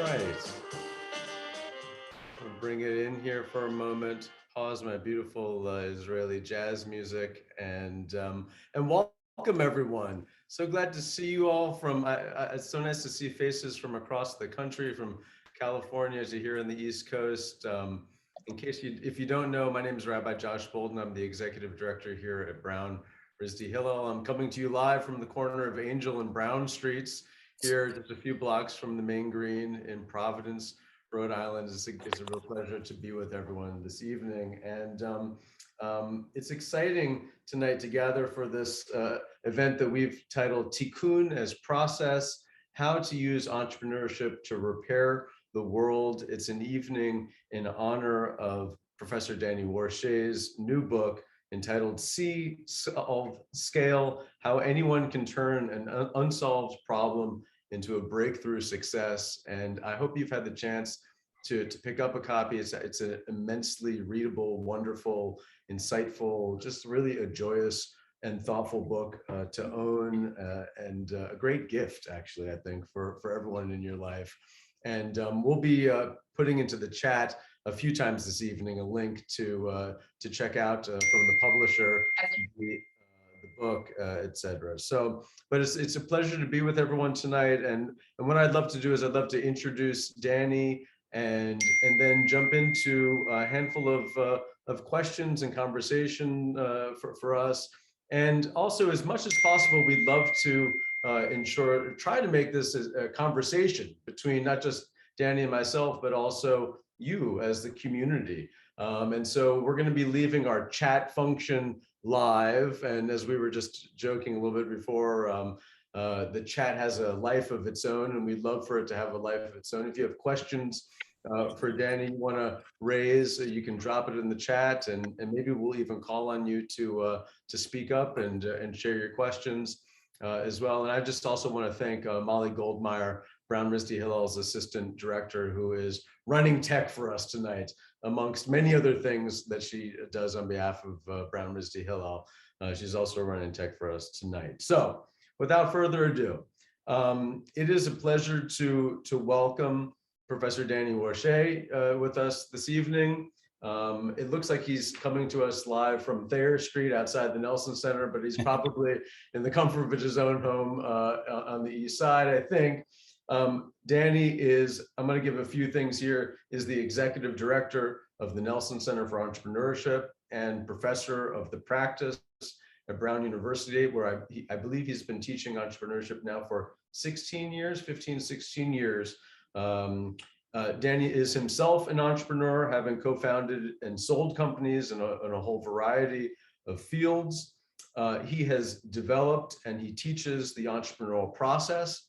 right. I'll bring it in here for a moment. Pause my beautiful Israeli jazz music and welcome everyone. So glad to see you all from. It's so nice to see faces from across the country, from California to here on the East Coast. If you don't know, my name is Rabbi Josh Bolden. I'm the executive director here at Brown RISD Hillel. I'm coming to you live from the corner of Angel and Brown Streets here, just a few blocks from the main green in Providence, Rhode Island. It's a real pleasure to be with everyone this evening. And it's exciting tonight to gather for this event that we've titled Tikkun as Process, How to Use Entrepreneurship to Repair the World. It's an evening in honor of Professor Danny Warshay's new book entitled See, Solve, Scale, How Anyone Can Turn an Unsolved Problem into a Breakthrough Success. And I hope you've had the chance to pick up a copy. It's an immensely readable, wonderful, insightful, just really a joyous and thoughtful book to own, and a great gift, actually, I think, for everyone in your life. And we'll be putting into the chat a few times this evening a link to check out from the publisher the book, etc. So, but it's a pleasure to be with everyone tonight. And what I'd love to do is I'd love to introduce Danny and then jump into a handful of questions and conversation for us. And also, as much as possible, we'd love to try to make this a conversation between not just Danny and myself, but also you as the community. And so we're going to be leaving our chat function live. And as we were just joking a little bit before, the chat has a life of its own, and we'd love for it to have a life of its own. If you have questions for Danny you want to raise, you can drop it in the chat, and maybe we'll even call on you to speak up and share your questions as well. And I just also want to thank Molly Goldmeyer, Brown RISD Hillel's assistant director, who is running tech for us tonight, amongst many other things that she does on behalf of Brown RISD Hillel. She's also running tech for us tonight. So without further ado, it is a pleasure to welcome Professor Danny Warshay with us this evening. It looks like he's coming to us live from Thayer Street outside the Nelson Center, but he's probably in the comfort of his own home on the east side, I think. Danny is, I'm going to give a few things here, is the executive director of the Nelson Center for Entrepreneurship and professor of the practice at Brown University, where I believe he's been teaching entrepreneurship now for 16 years, 15, 16 years. Danny is himself an entrepreneur, having co-founded and sold companies in a whole variety of fields. He has developed and he teaches the entrepreneurial process,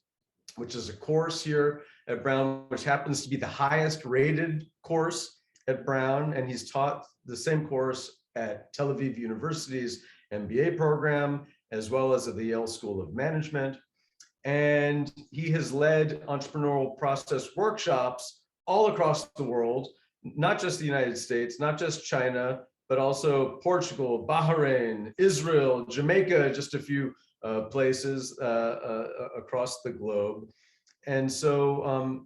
which is a course here at Brown, which happens to be the highest rated course at Brown. And he's taught the same course at Tel Aviv University's MBA program, as well as at the Yale School of Management. And he has led entrepreneurial process workshops all across the world, not just the United States, not just China, but also Portugal, Bahrain, Israel, Jamaica, just a few places across the globe. And so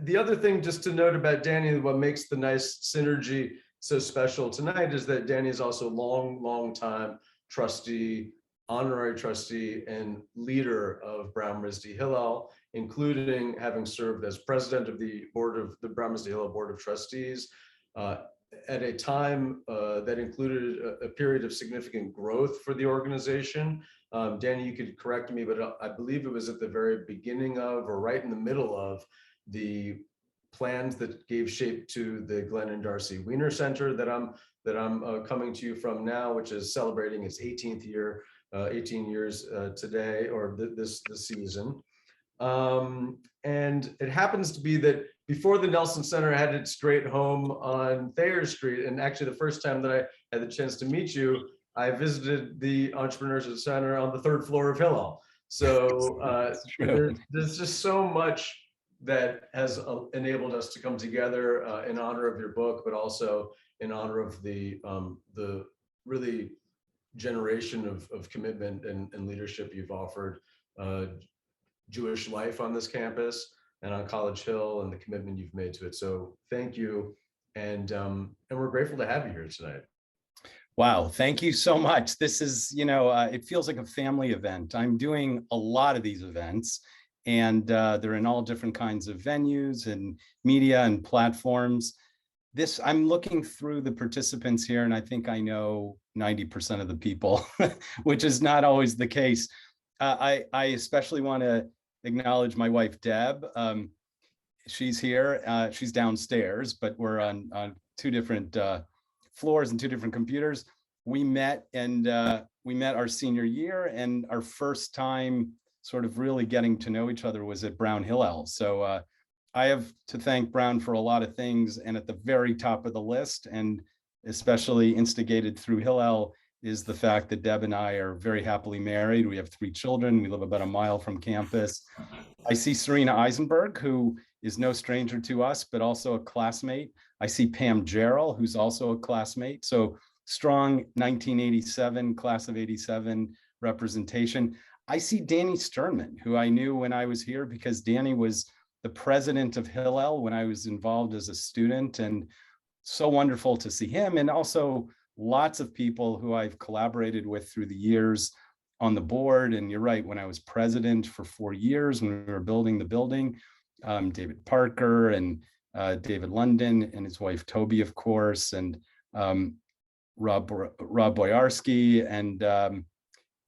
the other thing just to note about Danny, what makes the nice synergy so special tonight is that Danny is also long time trustee, honorary trustee, and leader of Brown RISD Hillel, including having served as president of the Brown RISD Hillel Board of Trustees at a time that included a period of significant growth for the organization. Danny, you could correct me, but I believe it was at the very beginning of, or right in the middle of, the plans that gave shape to the Glenn and Darcy Weiner Center that I'm coming to you from now, which is celebrating its 18th year, 18 years today, or this season. And it happens to be that before the Nelson Center had its great home on Thayer Street, and actually the first time that I had the chance to meet you, I visited the Entrepreneurship Center on the 3rd floor of Hillel. So there's just so much that has enabled us to come together in honor of your book, but also in honor of the really generation of commitment and leadership you've offered Jewish life on this campus, and on College Hill and the commitment you've made to it. So thank you. And we're grateful to have you here tonight. Wow, thank you so much. This is, it feels like a family event. I'm doing a lot of these events, and they're in all different kinds of venues and media and platforms. I'm looking through the participants here, and I think I know 90% of the people, which is not always the case. I especially want to acknowledge my wife, Deb. She's here. She's downstairs, but we're on two different floors and two different computers. We met our senior year, and our first time sort of really getting to know each other was at Brown Hillel. So I have to thank Brown for a lot of things, and at the very top of the list, and especially instigated through Hillel, is the fact that Deb and I are very happily married. We have 3 children. We live about a mile from campus. I see Serena Eisenberg, who is no stranger to us, but also a classmate. I see Pam Jarrell, who's also a classmate. So strong 1987, class of 87 representation. I see Danny Sternman, who I knew when I was here because Danny was the president of Hillel when I was involved as a student, and so wonderful to see him. And also lots of people who I've collaborated with through the years on the board. And you're right, when I was president for 4 years, when we were building the building, David Parker and David London and his wife Toby, of course, and Rob Boyarsky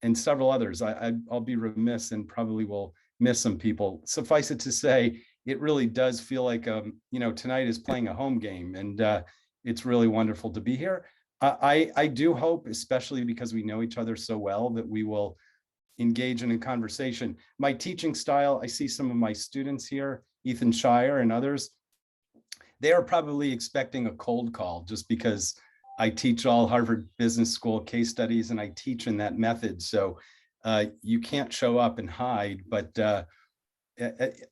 and several others. I'll be remiss and probably will miss some people. Suffice it to say, it really does feel like tonight is playing a home game, and it's really wonderful to be here. I do hope, especially because we know each other so well, that we will engage in a conversation. My teaching style, I see some of my students here, Ethan Shire and others, they are probably expecting a cold call just because I teach all Harvard Business School case studies and I teach in that method. So you can't show up and hide, but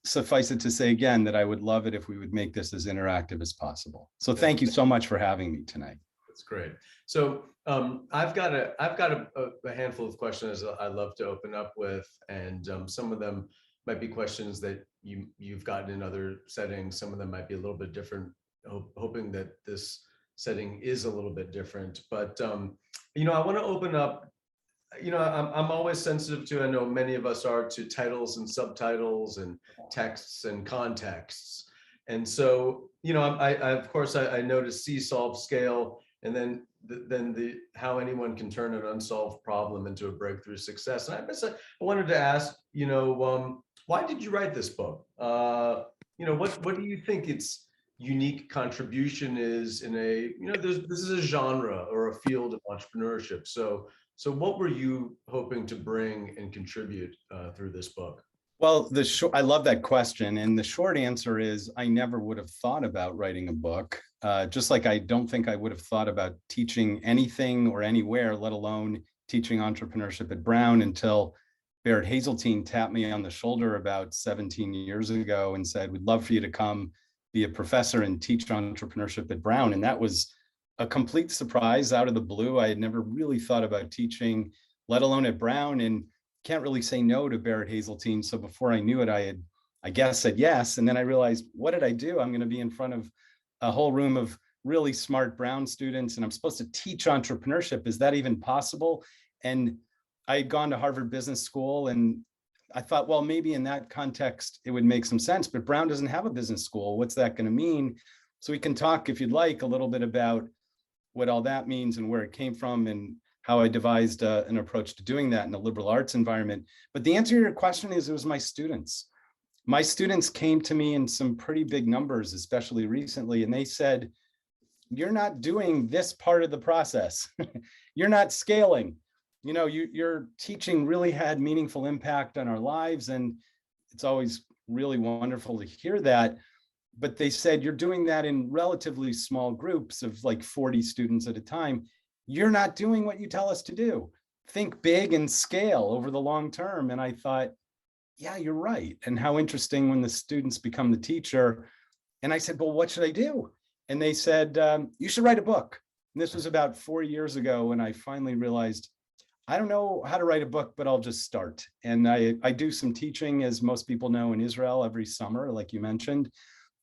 suffice it to say again that I would love it if we would make this as interactive as possible. So thank you so much for having me tonight. That's great. So I've got a handful of questions I'd love to open up with, and some of them might be questions that you've gotten in other settings. Some of them might be a little bit different, hoping that this setting is a little bit different. But I want to open up. I'm always sensitive to, I know many of us are, to titles and subtitles and texts and contexts. And so, I of course I noticed see, solve, scale, and then the how anyone can turn an unsolved problem into a breakthrough success. And I wanted to ask, why did you write this book? What do you think its unique contribution is in a, this is a genre or a field of entrepreneurship. So what were you hoping to bring and contribute through this book? Well, I love that question. And the short answer is I never would have thought about writing a book, just like I don't think I would have thought about teaching anything or anywhere, let alone teaching entrepreneurship at Brown, until Barrett Hazeltine tapped me on the shoulder about 17 years ago and said, we'd love for you to come be a professor and teach entrepreneurship at Brown. And that was a complete surprise out of the blue. I had never really thought about teaching, let alone at Brown, and can't really say no to Barrett Hazeltine. So before I knew it, I guess said yes. And then I realized, what did I do? I'm going to be in front of a whole room of really smart Brown students, and I'm supposed to teach entrepreneurship. Is that even possible? And I had gone to Harvard Business School, and I thought, well, maybe in that context, it would make some sense, but Brown doesn't have a business school. What's that going to mean? So we can talk, if you'd like, a little bit about what all that means and where it came from and how I devised an approach to doing that in a liberal arts environment. But the answer to your question is it was my students. My students came to me in some pretty big numbers, especially recently, and they said, you're not doing this part of the process. You're not scaling. Your teaching really had meaningful impact on our lives, and it's always really wonderful to hear that. But they said, you're doing that in relatively small groups of like 40 students at a time. You're not doing what you tell us to do. Think big and scale over the long term. And I thought, yeah, you're right. And how interesting when the students become the teacher. And I said, well, what should I do? And they said, you should write a book. And this was about 4 years ago when I finally realized I don't know how to write a book, but I'll just start. And I do some teaching, as most people know, in Israel every summer, like you mentioned.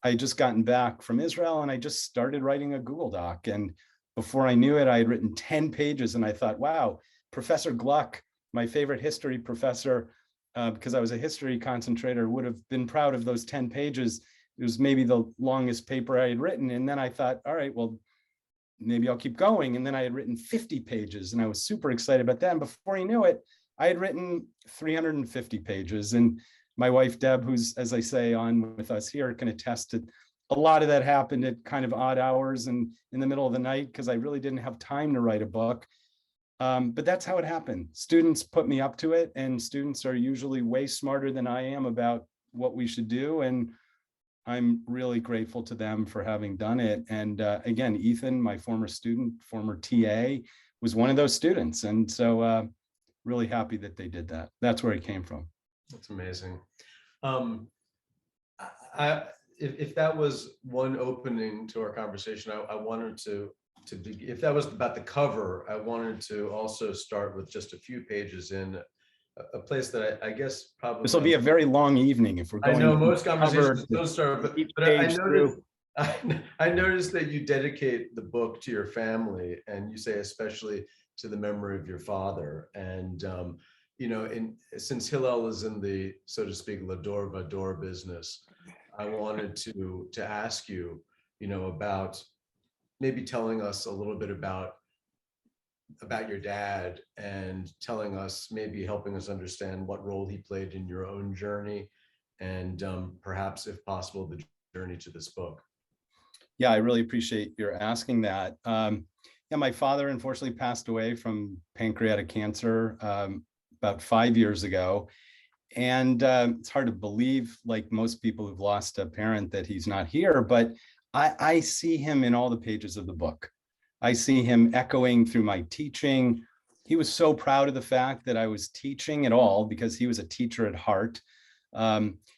I had just gotten back from Israel and I just started writing a Google Doc. And before I knew it, I had written 10 pages. And I thought, wow, Professor Gluck, my favorite history professor, because I was a history concentrator, would have been proud of those 10 pages. It was maybe the longest paper I had written. And then I thought, all right, well, maybe I'll keep going. And then I had written 50 pages and I was super excited about that. And before I knew it, I had written 350 pages. And my wife, Deb, who's, as I say, on with us here, can attest to a lot of that happened at kind of odd hours and in the middle of the night, because I really didn't have time to write a book. But that's how it happened. Students put me up to it, and students are usually way smarter than I am about what we should do. And I'm really grateful to them for having done it. And again, Ethan, my former student, former TA, was one of those students. And so really happy that they did that. That's where it came from. That's amazing. Um, if that was one opening to our conversation, I wanted to be, if that was about the cover, I wanted to also start with just a few pages in a place that I guess probably. This will be a very long evening if we're I going. know most conversations don't start, but I noticed. Through. I noticed that you dedicate the book to your family, and you say especially to the memory of your father. And you know, since Hillel is in the, so to speak, Lador Vador business, I wanted to ask you, you know, about maybe telling us a little bit about your dad, and telling us, maybe helping us understand what role he played in your own journey, and perhaps, if possible, the journey to this book. Yeah, I really appreciate your asking that. Yeah, my father unfortunately passed away from pancreatic cancer about 5 years ago. And it's hard to believe, like most people who've lost a parent, that he's not here, but I see him in all the pages of the book. I see him echoing through my teaching. He was so proud of the fact that I was teaching at all, because he was a teacher at heart.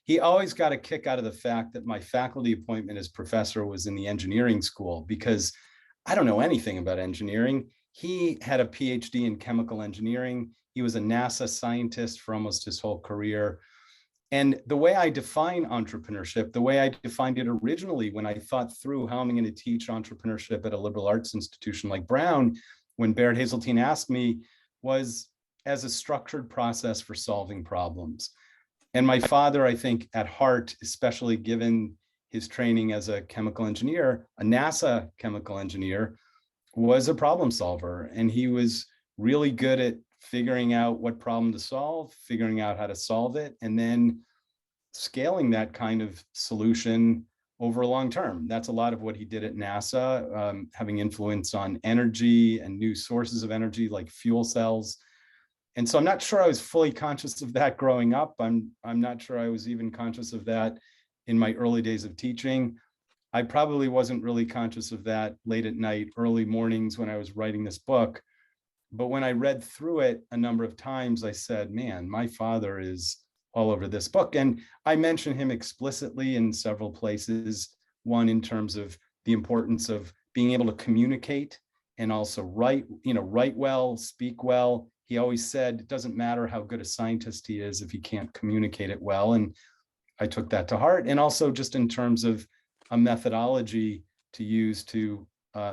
He always got a kick out of the fact that my faculty appointment as professor was in the engineering school, because I don't know anything about engineering. He had a PhD in chemical engineering. He was a NASA scientist for almost his whole career. And the way I define entrepreneurship, the way I defined it originally when I thought through how I'm going to teach entrepreneurship at a liberal arts institution like Brown, when Barrett Hazeltine asked me, was as a structured process for solving problems. And my father, I think, at heart, especially given his training as a chemical engineer, a NASA chemical engineer, was a problem solver. And he was really good at figuring out what problem to solve, figuring out how to solve it, and then scaling that kind of solution over a long term. That's a lot of what he did at NASA, having influence on energy and new sources of energy like fuel cells. And so I'm not sure I was fully conscious of that growing up. I'm not sure I was even conscious of that in my early days of teaching. I probably wasn't really conscious of that late at night, early mornings when I was writing this book. But when I read through it a number of times, I said, man, my father is all over this book. And I mention him explicitly in several places. One, in terms of the importance of being able to communicate and also write well, speak well. He always said, it doesn't matter how good a scientist he is if he can't communicate it well. And I took that to heart. And also just in terms of a methodology to use to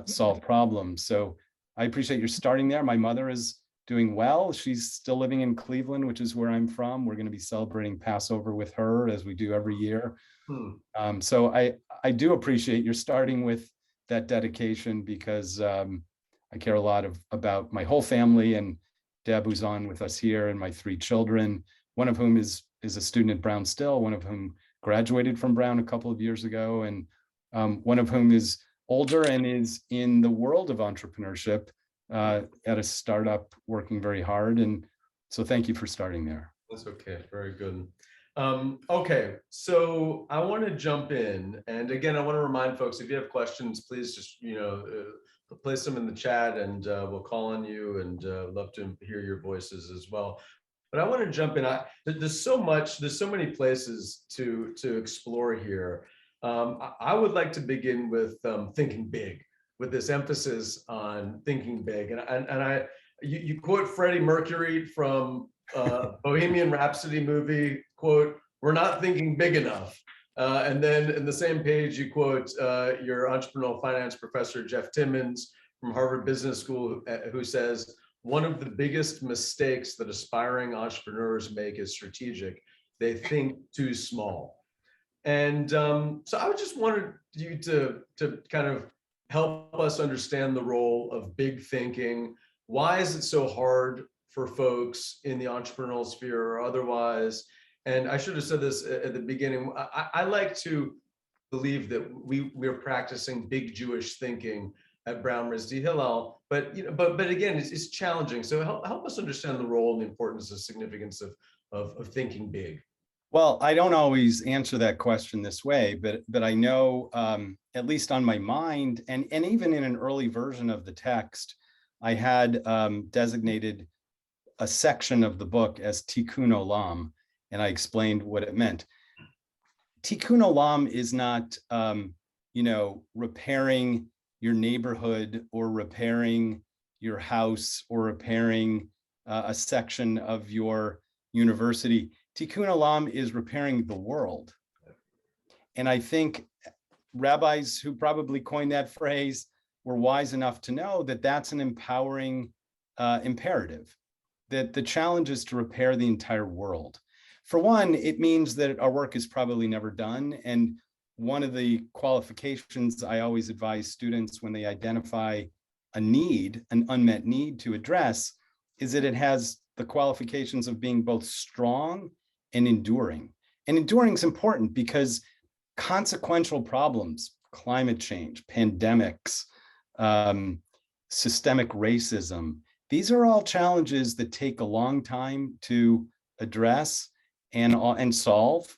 solve problems. So I appreciate your starting there. My mother is doing well. She's still living in Cleveland, which is where I'm from. We're going to be celebrating Passover with her, as we do every year. So I do appreciate your starting with that dedication, because I care a lot about my whole family, and Deb, who's on with us here, and my 3 children, one of whom is a student at Brown still, one of whom graduated from Brown a couple of years ago, and one of whom is older and is in the world of entrepreneurship at a startup, working very hard. And so thank you for starting there. That's okay. Very good. Okay, so I want to jump in, and again, I want to remind folks, if you have questions, please just place them in the chat, and we'll call on you, and love to hear your voices as well. But I want to jump in. There's so many places to explore here. I would like to begin with thinking big, with this emphasis on thinking big, and I, you quote Freddie Mercury from Bohemian Rhapsody movie, quote, "We're not thinking big enough." And then in the same page, you quote your entrepreneurial finance professor, Jeff Timmons from Harvard Business School, who says, "One of the biggest mistakes that aspiring entrepreneurs make is strategic. They think too small." And so I just wanted you to kind of help us understand the role of big thinking. Why is it so hard for folks in the entrepreneurial sphere or otherwise? And I should have said this at the beginning. I like to believe that we're practicing big Jewish thinking at Brown RISD Hillel, but but again, it's challenging. So help us understand the role and the importance and significance of thinking big. Well, I don't always answer that question this way, but I know, at least on my mind, and even in an early version of the text, I had designated a section of the book as Tikkun Olam, and I explained what it meant. Tikkun Olam is not, repairing your neighborhood or repairing your house or repairing a section of your university. Tikkun Olam is repairing the world. And I think rabbis who probably coined that phrase were wise enough to know that that's an empowering imperative, that the challenge is to repair the entire world. For one, it means that our work is probably never done. And one of the qualifications I always advise students when they identify a need, an unmet need to address, is that it has the qualifications of being both strong and enduring. And enduring is important because consequential problems, climate change, pandemics, systemic racism, these are all challenges that take a long time to address and solve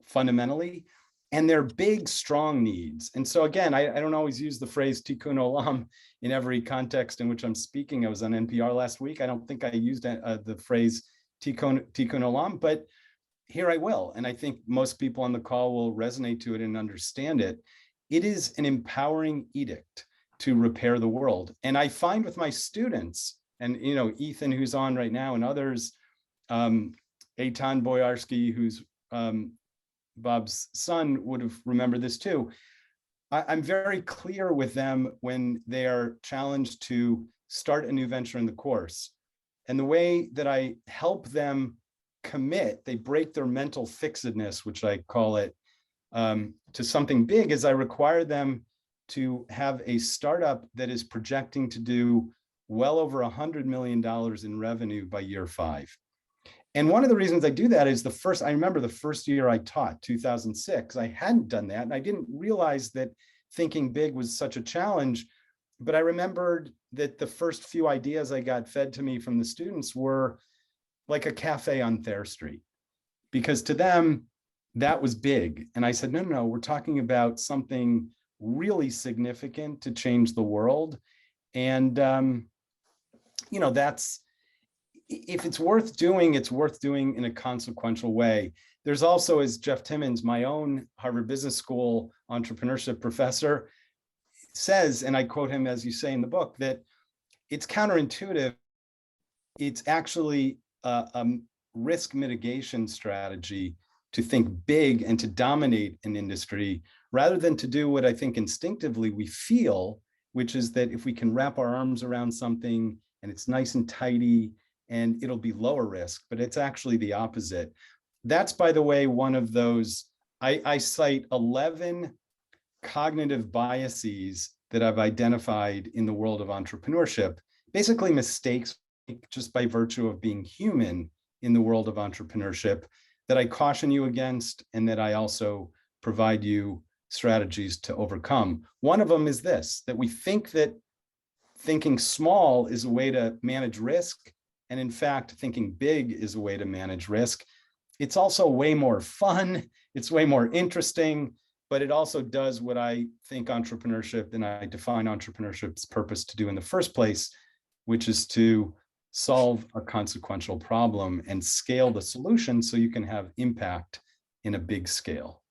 fundamentally. And they're big, strong needs. And so again, I don't always use the phrase Tikkun Olam in every context in which I'm speaking. I was on NPR last week. I don't think I used the phrase Tikkun Olam, but here I will. And I think most people on the call will resonate to it and understand it. It is an empowering edict to repair the world. And I find with my students, and Ethan, who's on right now, and others, Eitan Boyarsky, who's Bob's son, would have remembered this too. I'm very clear with them when they are challenged to start a new venture in the course. And the way that I help them commit, they break their mental fixedness, which I call it, to something big, is I require them to have a startup that is projecting to do well over $100 million in revenue by year 5. And one of the reasons I do that is I remember the first year I taught, 2006, I hadn't done that. And I didn't realize that thinking big was such a challenge. But I remembered that the first few ideas I got fed to me from the students were like a cafe on Thayer Street, because to them, that was big. And I said, no, we're talking about something really significant to change the world. And, that's, if it's worth doing in a consequential way. There's also, as Jeff Timmons, my own Harvard Business School entrepreneurship professor, says, and I quote him as you say in the book, that it's counterintuitive. It's actually a risk mitigation strategy to think big and to dominate an industry rather than to do what I think instinctively we feel, which is that if we can wrap our arms around something and it's nice and tidy, and it'll be lower risk, but it's actually the opposite. That's, by the way, one of those, I cite 11 cognitive biases that I've identified in the world of entrepreneurship, basically mistakes just by virtue of being human in the world of entrepreneurship, that I caution you against and that I also provide you strategies to overcome. One of them is this, that we think that thinking small is a way to manage risk. And in fact, thinking big is a way to manage risk. It's also way more fun. It's way more interesting, but it also does what I think entrepreneurship, and I define entrepreneurship's purpose to do in the first place, which is to solve a consequential problem and scale the solution so you can have impact in a big scale.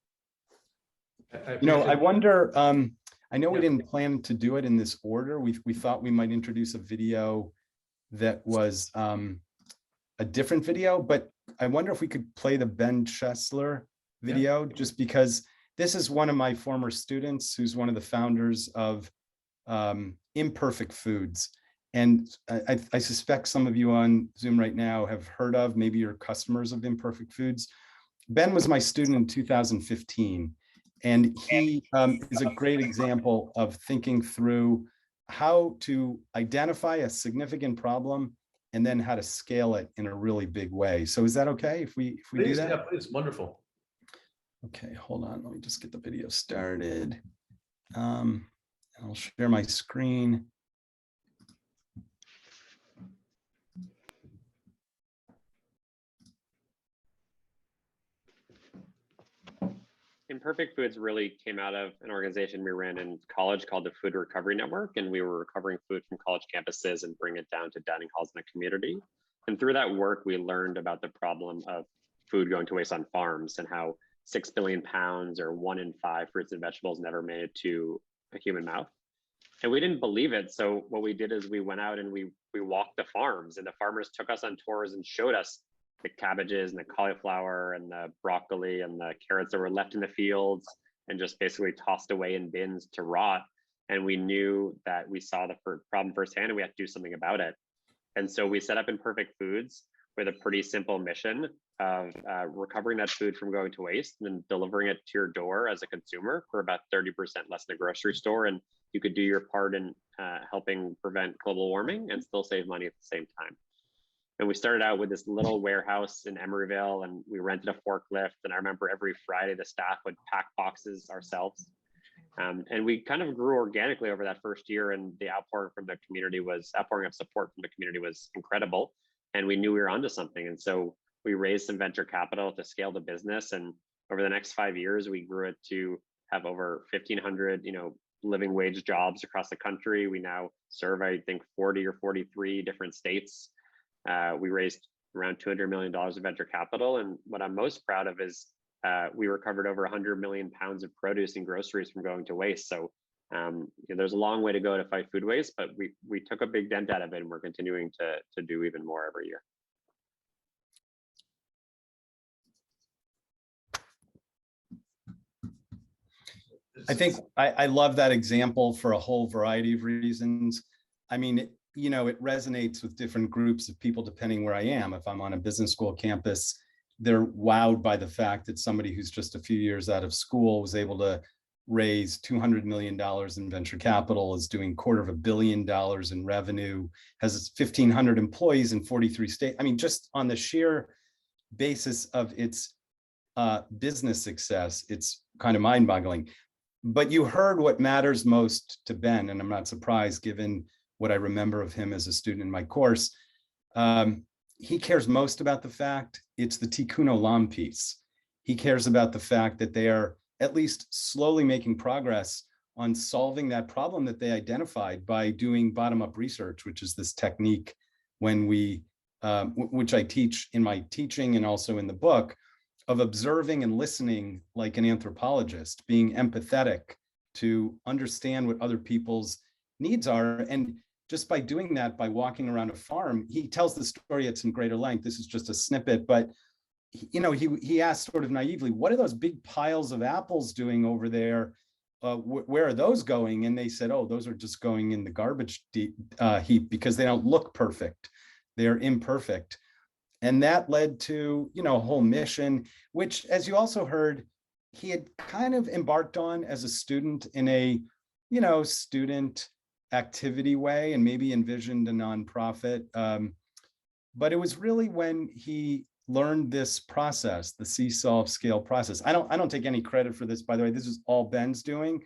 I wonder, I know we didn't plan to do it in this order. We thought we might introduce a video that was a different video, but I wonder if we could play the Ben Chesler video, just because this is one of my former students who's one of the founders of Imperfect Foods. And I suspect some of you on Zoom right now have heard of, maybe you're customers of Imperfect Foods. Ben was my student in 2015, and he is a great example of thinking through how to identify a significant problem and then how to scale it in a really big way. So is that okay if we Please, do that? yeah, please, wonderful. Okay, hold on, let me just get the video started. I'll share my screen. Imperfect Foods really came out of an organization we ran in college called the Food Recovery Network, and we were recovering food from college campuses and bring it down to dining halls in the community. And through that work, we learned about the problem of food going to waste on farms and how 6 billion pounds or 1 in 5 fruits and vegetables never made it to a human mouth. And we didn't believe it. So what we did is we went out and we walked the farms, and the farmers took us on tours and showed us the cabbages and the cauliflower and the broccoli and the carrots that were left in the fields and just basically tossed away in bins to rot. And we knew that we saw the problem firsthand and we had to do something about it. And so we set up Imperfect Foods with a pretty simple mission of recovering that food from going to waste and then delivering it to your door as a consumer for about 30% less than a grocery store. And you could do your part in helping prevent global warming and still save money at the same time. And we started out with this little warehouse in Emeryville, and we rented a forklift. And I remember every Friday the staff would pack boxes ourselves. And we kind of grew organically over that first year, and the outpouring of support from the community was incredible. And we knew we were onto something. And so we raised some venture capital to scale the business. And over the next 5 years, we grew it to have over 1,500, living wage jobs across the country. We now serve, I think, 40 or 43 different states. We raised around $200 million of venture capital. And what I'm most proud of is we recovered over 100 million pounds of produce and groceries from going to waste. So there's a long way to go to fight food waste, but we took a big dent out of it, and we're continuing to do even more every year. I think I love that example for a whole variety of reasons. I mean, it resonates with different groups of people depending where I am. If I'm on a business school campus, they're wowed by the fact that somebody who's just a few years out of school was able to raise $200 million in venture capital, is doing $250 million in revenue, has 1,500 employees in 43 states. I mean, just on the sheer basis of its business success, it's kind of mind-boggling. But you heard what matters most to Ben, and I'm not surprised given what I remember of him as a student in my course. He cares most about the fact it's the Tikkun Olam piece. He cares about the fact that they are at least slowly making progress on solving that problem that they identified by doing bottom-up research, which is this technique when which I teach in my teaching and also in the book, of observing and listening like an anthropologist, being empathetic to understand what other people's needs are. And just by doing that, by walking around a farm, he tells the story at some greater length. This is just a snippet, but he asked sort of naively, what are those big piles of apples doing over there? Where are those going? And they said, oh, those are just going in the garbage heap because they don't look perfect. They're imperfect. And that led to, a whole mission, which, as you also heard, he had kind of embarked on as a student in a, student activity way, and maybe envisioned a nonprofit. But it was really when he learned this process, the see-solve scale process. I don't take any credit for this, by the way. This is all Ben's doing.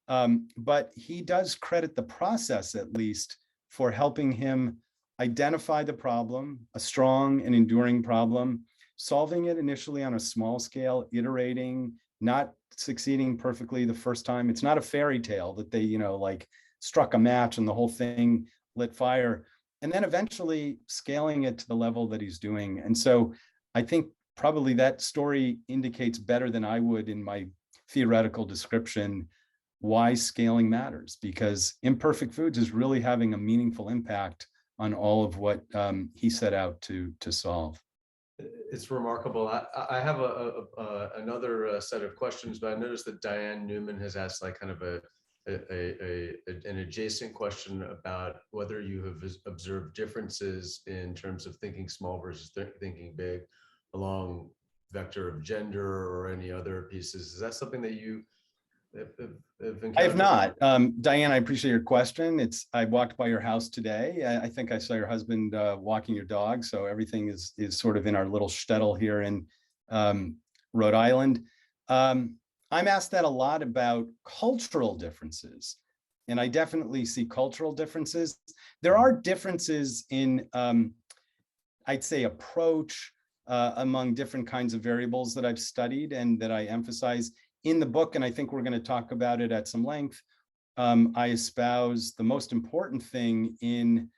But he does credit the process, at least, for helping him identify the problem, a strong and enduring problem, solving it initially on a small scale, iterating, not succeeding perfectly the first time. It's not a fairy tale that they, struck a match and the whole thing lit fire. And then eventually scaling it to the level that he's doing. And so I think probably that story indicates better than I would in my theoretical description why scaling matters, because Imperfect Foods is really having a meaningful impact on all of what he set out to solve. It's remarkable. I have another set of questions, but I noticed that Diane Newman has asked like kind of an adjacent question about whether you have observed differences in terms of thinking small versus thinking big along vector of gender or any other pieces. Is that something that you have encountered? I have not. Diane, I appreciate your question. I walked by your house today. I think I saw your husband walking your dog. So everything is sort of in our little shtetl here in Rhode Island. I'm asked that a lot about cultural differences. And I definitely see cultural differences. There are differences in, I'd say, approach among different kinds of variables that I've studied and that I emphasize in the book, and I think we're going to talk about it at some length. I espouse the most important thing in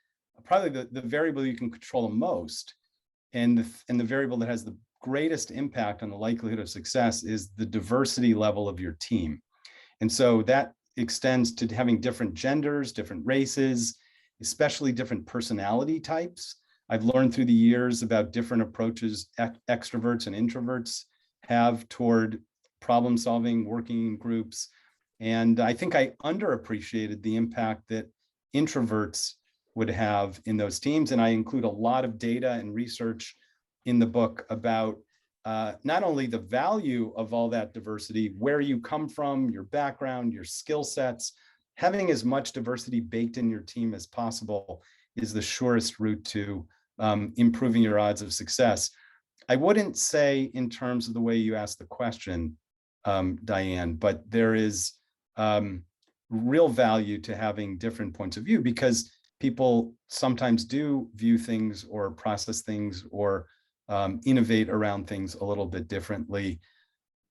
probably the variable you can control the most, and the variable that has the greatest impact on the likelihood of success is the diversity level of your team. And so that extends to having different genders, different races, especially different personality types. I've learned through the years about different approaches extroverts and introverts have toward problem solving, working in groups. And I think I underappreciated the impact that introverts would have in those teams. And I include a lot of data and research in the book about not only the value of all that diversity, where you come from, your background, your skill sets, having as much diversity baked in your team as possible is the surest route to improving your odds of success. I wouldn't say in terms of the way you asked the question, Diane, but there is real value to having different points of view because people sometimes do view things or process things or innovate around things a little bit differently.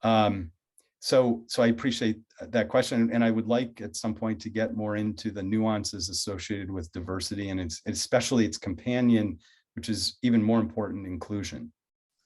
So I appreciate that question, and I would like at some point to get more into the nuances associated with diversity and especially its companion, which is even more important, inclusion.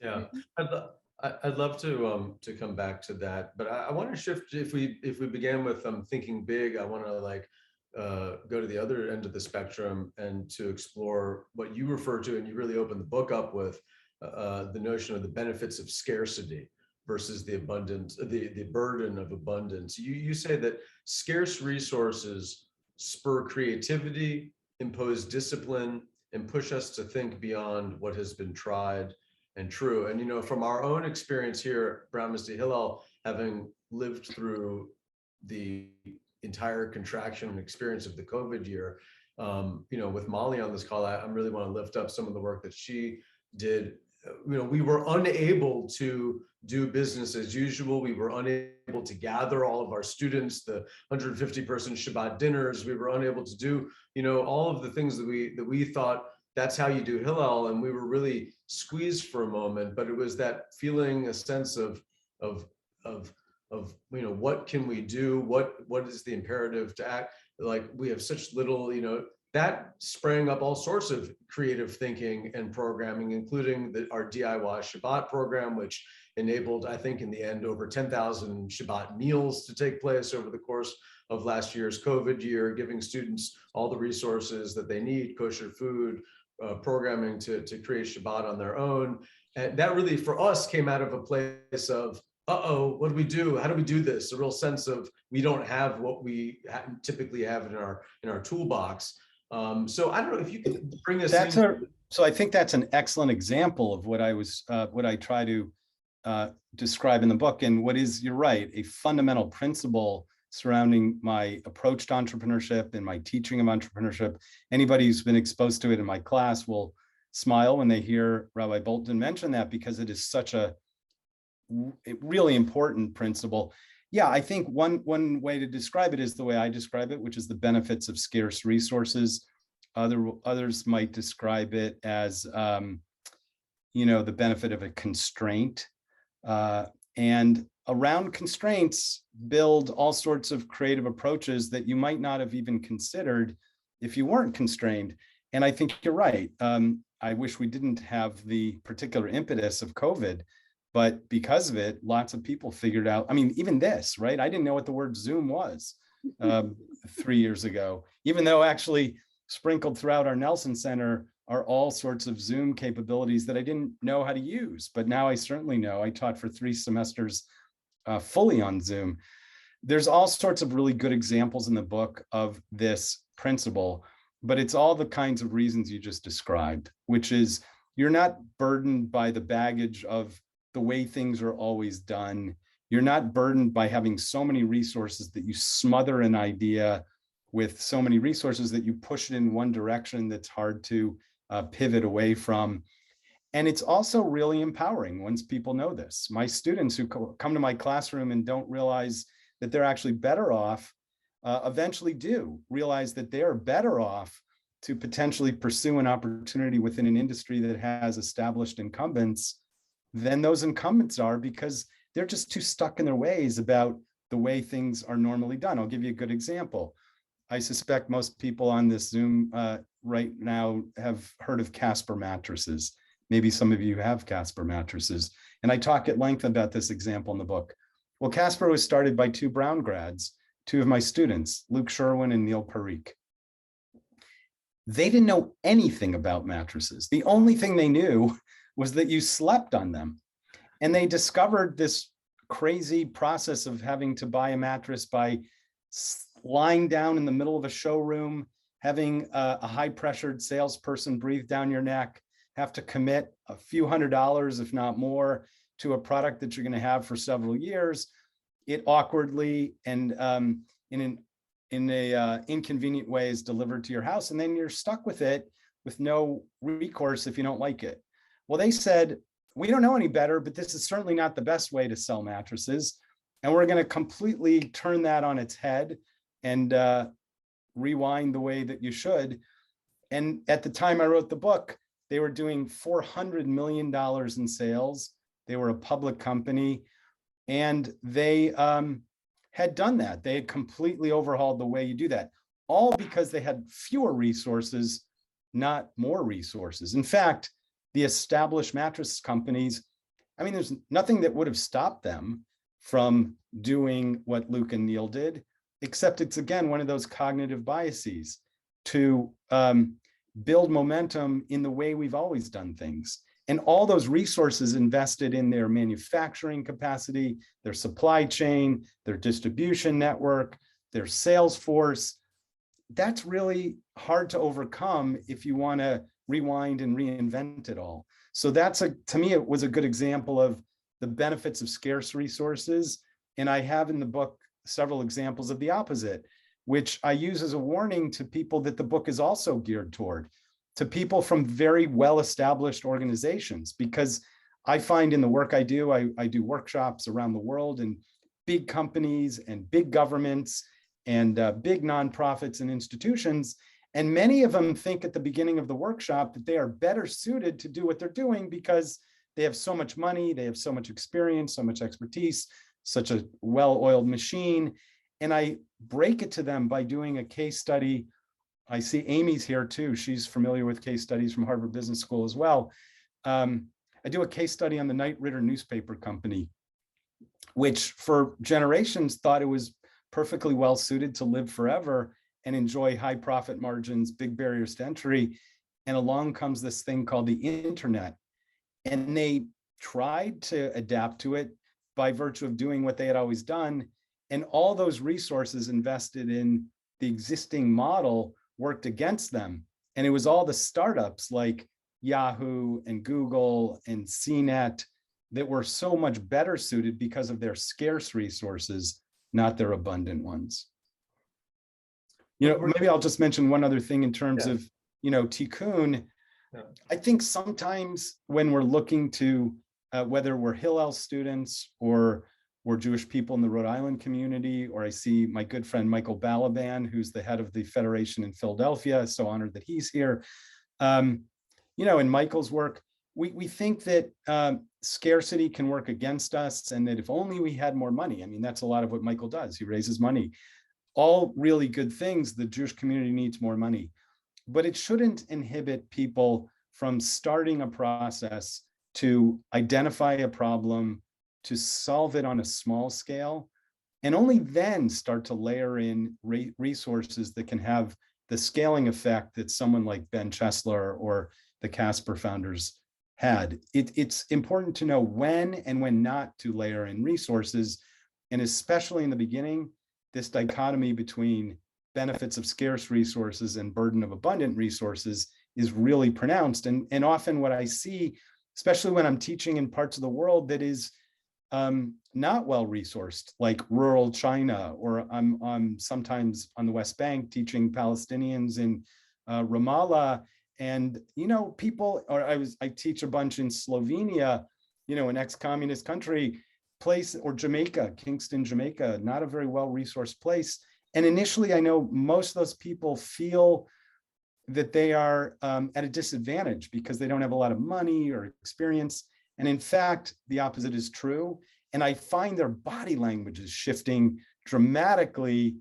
Yeah, I'd love to come back to that, but I want to shift. If we began with thinking big, I want to like go to the other end of the spectrum and to explore what you refer to, and you really open the book up with the notion of the benefits of scarcity versus the abundance, the burden of abundance. You say that scarce resources spur creativity, impose discipline, and push us to think beyond what has been tried and true. And, you know, from our own experience here at Brown Misty Hillel, having lived through the entire contraction and experience of the COVID year, you know, with Molly on this call, I really want to lift up some of the work that she did. You know, we were unable to do business as usual. We were unable to gather all of our students, the 150-person Shabbat dinners. We were unable to do, you know, all of the things that we thought that's how you do Hillel, and we were really squeezed for a moment. But it was that feeling, a sense of you know, what can we do? What is the imperative to act? Like we have such little, you know, that sprang up all sorts of creative thinking and programming, including our DIY Shabbat program, which enabled, I think, in the end, over 10,000 Shabbat meals to take place over the course of last year's COVID year, giving students all the resources that they need, kosher food, programming to create Shabbat on their own. And that really, for us, came out of a place of, what do we do? How do we do this? A real sense of we don't have what we typically have in our toolbox. So I don't know if you can bring us in. So I think that's an excellent example of what I try to describe in the book. And what is, you're right, a fundamental principle surrounding my approach to entrepreneurship and my teaching of entrepreneurship. Anybody who's been exposed to it in my class will smile when they hear Rabbi Bolton mention that, because it is such a really important principle. Yeah, I think one way to describe it is the way I describe it, which is the benefits of scarce resources. Others might describe it as, you know, the benefit of a constraint. And around constraints, build all sorts of creative approaches that you might not have even considered if you weren't constrained. And I think you're right. I wish we didn't have the particular impetus of COVID, but because of it, lots of people figured out, I mean, even this, right? I didn't know what the word Zoom was 3 years ago, even though actually sprinkled throughout our Nelson Center are all sorts of Zoom capabilities that I didn't know how to use, but now I certainly know. I taught for 3 semesters fully on Zoom. There's all sorts of really good examples in the book of this principle, but it's all the kinds of reasons you just described, which is you're not burdened by the baggage of the way things are always done. You're not burdened by having so many resources that you smother an idea with so many resources that you push it in one direction that's hard to pivot away from. And it's also really empowering once people know this. My students who come to my classroom and don't realize that they're actually better off, eventually do realize that they are better off to potentially pursue an opportunity within an industry that has established incumbents than those incumbents are, because they're just too stuck in their ways about the way things are normally done. I'll give you a good example. I suspect most people on this Zoom right now have heard of Casper mattresses. Maybe some of you have Casper mattresses. And I talk at length about this example in the book. Well, Casper was started by 2 Brown grads, 2 of my students, Luke Sherwin and Neil Parikh. They didn't know anything about mattresses. The only thing they knew was that you slept on them. And they discovered this crazy process of having to buy a mattress by lying down in the middle of a showroom, having a high-pressured salesperson breathe down your neck, have to commit a few $100s, if not more, to a product that you're going to have for several years. It awkwardly and in an inconvenient way is delivered to your house, and then you're stuck with it with no recourse if you don't like it. Well, they said, we don't know any better, but this is certainly not the best way to sell mattresses. And we're going to completely turn that on its head and rewind the way that you should. And at the time I wrote the book, they were doing $400 million in sales. They were a public company, and they had done that. They had completely overhauled the way you do that, all because they had fewer resources, not more resources. In fact, the established mattress companies, I mean, there's nothing that would have stopped them from doing what Luke and Neil did, except it's, again, one of those cognitive biases to build momentum in the way we've always done things. And all those resources invested in their manufacturing capacity, their supply chain, their distribution network, their sales force, that's really hard to overcome if you want to rewind and reinvent it all. So to me, it was a good example of the benefits of scarce resources. And I have in the book several examples of the opposite, which I use as a warning to people that the book is also geared toward, to people from very well-established organizations, because I find in the work I do do workshops around the world in big companies and big governments and big nonprofits and institutions. And many of them think at the beginning of the workshop that they are better suited to do what they're doing because they have so much money, they have so much experience, so much expertise, such a well-oiled machine. And I break it to them by doing a case study. I see Amy's here too. She's familiar with case studies from Harvard Business School as well. I do a case study on the Knight Ridder newspaper company, which for generations thought it was perfectly well suited to live forever and enjoy high profit margins, big barriers to entry. And along comes this thing called the internet. And they tried to adapt to it by virtue of doing what they had always done. And all those resources invested in the existing model worked against them. And it was all the startups like Yahoo and Google and CNET that were so much better suited because of their scarce resources, not their abundant ones. Maybe I'll just mention one other thing in terms of, Tikkun. I think sometimes when we're looking to, whether we're Hillel students or we're Jewish people in the Rhode Island community, or I see my good friend Michael Balaban, who's the head of the Federation in Philadelphia, so honored that he's here. In Michael's work, we think that scarcity can work against us, and that if only we had more money. I mean, that's a lot of what Michael does. He raises money. All really good things. The Jewish community needs more money, but it shouldn't inhibit people from starting a process to identify a problem, to solve it on a small scale, and only then start to layer in resources that can have the scaling effect that someone like Ben Chesler or the Casper founders had. It's important to know when and when not to layer in resources. And especially in the beginning, this dichotomy between benefits of scarce resources and burden of abundant resources is really pronounced. And often what I see, especially when I'm teaching in parts of the world that is not well resourced, like rural China, or I'm sometimes on the West Bank teaching Palestinians in Ramallah, and people, or I teach a bunch in Slovenia, an ex-communist country, place, or Jamaica, Kingston, Jamaica, not a very well resourced place. And initially, I know most of those people feel that they are at a disadvantage because they don't have a lot of money or experience. And in fact, the opposite is true. And I find their body language is shifting dramatically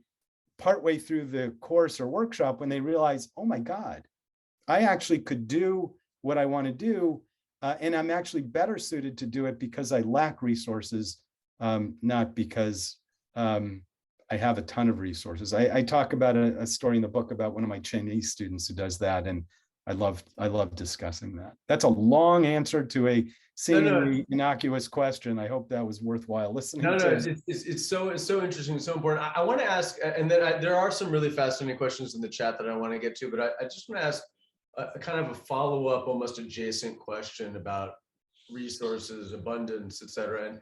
partway through the course or workshop when they realize, oh my God, I actually could do what I want to do. And I'm actually better suited to do it because I lack resources, not because I have a ton of resources. I talk about a story in the book about one of my Chinese students who does that. And I love discussing that. That's a long answer to a seemingly innocuous question. I hope that was worthwhile listening to. It's so interesting, so important. I want to ask, and then there are some really fascinating questions in the chat that I want to get to, but I just want to ask a kind of a follow-up, almost adjacent question about resources, abundance, et cetera. And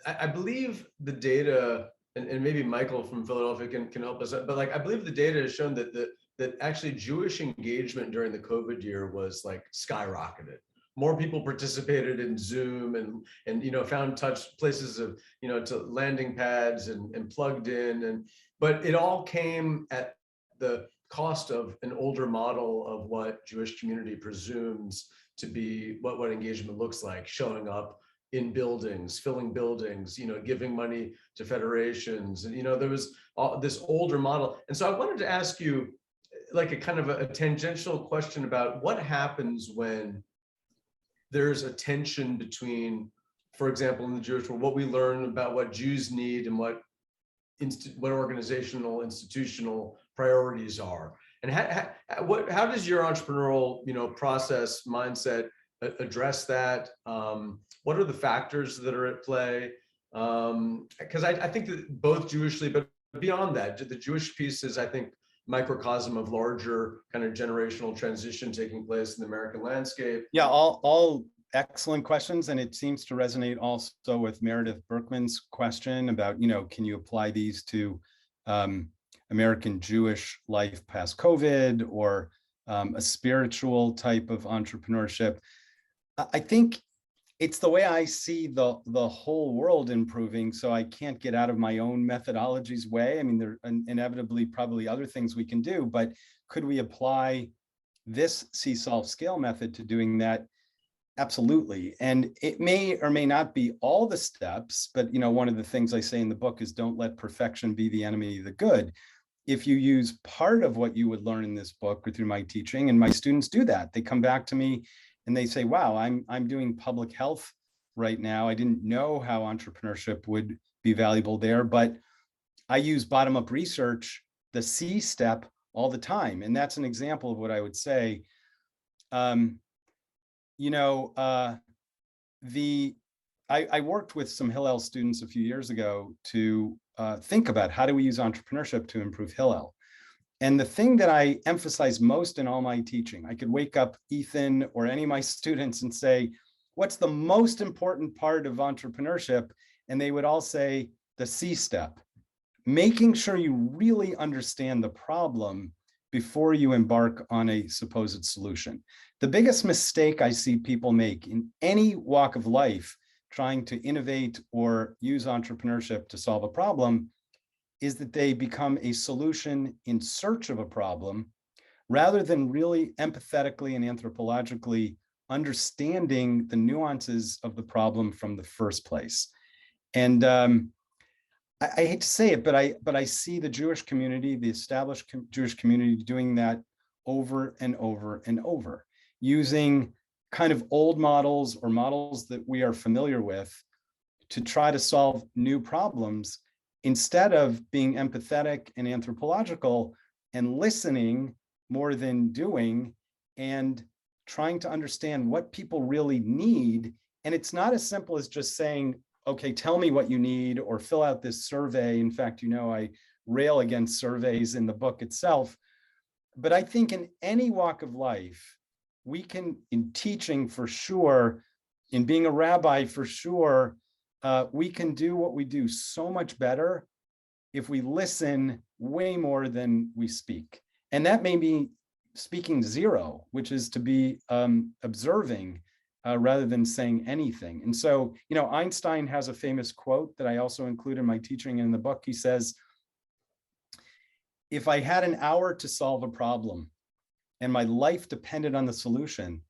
I believe the data, and maybe Michael from Philadelphia can help us, but I believe the data has shown that actually Jewish engagement during the COVID year was skyrocketed. More people participated in Zoom and found touch places of to landing pads and plugged in, but it all came at the cost of an older model of what Jewish community presumes to be what engagement looks like: showing up in buildings, filling buildings, giving money to federations, and there was this older model. And so I wanted to ask you a kind of a tangential question about what happens when there's a tension between, for example, in the Jewish world, what we learn about what Jews need and what organizational, institutional priorities are. And how does your entrepreneurial, process mindset address that? What are the factors that are at play? Because I think that both Jewishly, but beyond that, the Jewish piece is, I think, microcosm of larger kind of generational transition taking place in the American landscape. Yeah, all excellent questions. And it seems to resonate also with Meredith Berkman's question about, can you apply these to American Jewish life past COVID, or a spiritual type of entrepreneurship? I think it's the way I see the whole world improving, so I can't get out of my own methodology's way. I mean, there are inevitably probably other things we can do, but could we apply this see-solve scale method to doing that? Absolutely. And it may or may not be all the steps, but one of the things I say in the book is don't let perfection be the enemy of the good. If you use part of what you would learn in this book or through my teaching, and my students do that, they come back to me and they say, wow, I'm doing public health right now. I didn't know how entrepreneurship would be valuable there, but I use bottom-up research, the C step, all the time. And that's an example of what I would say. I worked with some Hillel students a few years ago to think about how do we use entrepreneurship to improve Hillel. And the thing that I emphasize most in all my teaching, I could wake up Ethan or any of my students and say, what's the most important part of entrepreneurship? And they would all say the C step, making sure you really understand the problem before you embark on a supposed solution. The biggest mistake I see people make in any walk of life trying to innovate or use entrepreneurship to solve a problem is that they become a solution in search of a problem rather than really empathetically and anthropologically understanding the nuances of the problem from the first place. And I hate to say it, but I see the Jewish community, the established Jewish community, doing that over and over and over, using kind of old models or models that we are familiar with to try to solve new problems, instead of being empathetic and anthropological and listening more than doing, and trying to understand what people really need. And it's not as simple as just saying, okay, tell me what you need or fill out this survey. In fact, I rail against surveys in the book itself. But I think in any walk of life, we can, in teaching for sure, in being a rabbi for sure, we can do what we do so much better if we listen way more than we speak. And that may be speaking zero, which is to be observing rather than saying anything. And so, Einstein has a famous quote that I also include in my teaching in the book. He says, if I had an hour to solve a problem and my life depended on the solution,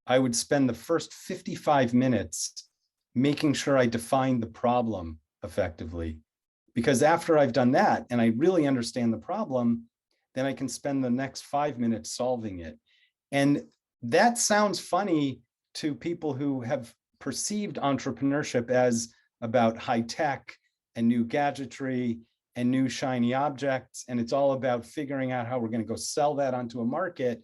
I would spend the first 55 minutes making sure I defined the problem effectively. Because after I've done that and I really understand the problem, then I can spend the next 5 minutes solving it. And that sounds funny to people who have perceived entrepreneurship as about high tech and new gadgetry and new shiny objects. And it's all about figuring out how we're going to go sell that onto a market.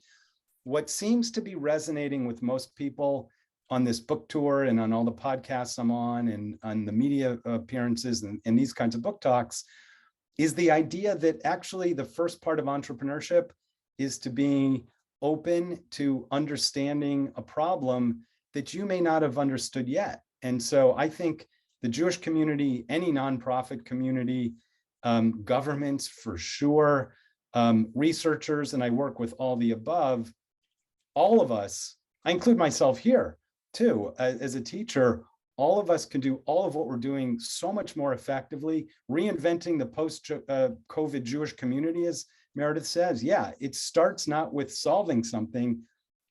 What seems to be resonating with most people on this book tour and on all the podcasts I'm on and on the media appearances and these kinds of book talks is the idea that actually the first part of entrepreneurship is to be open to understanding a problem that you may not have understood yet. And so I think the Jewish community, any nonprofit community, governments for sure, researchers, and I work with all the above, all of us, I include myself here too, as a teacher, all of us can do all of what we're doing so much more effectively, reinventing the post-COVID Jewish community, as Meredith says. Yeah, it starts not with solving something,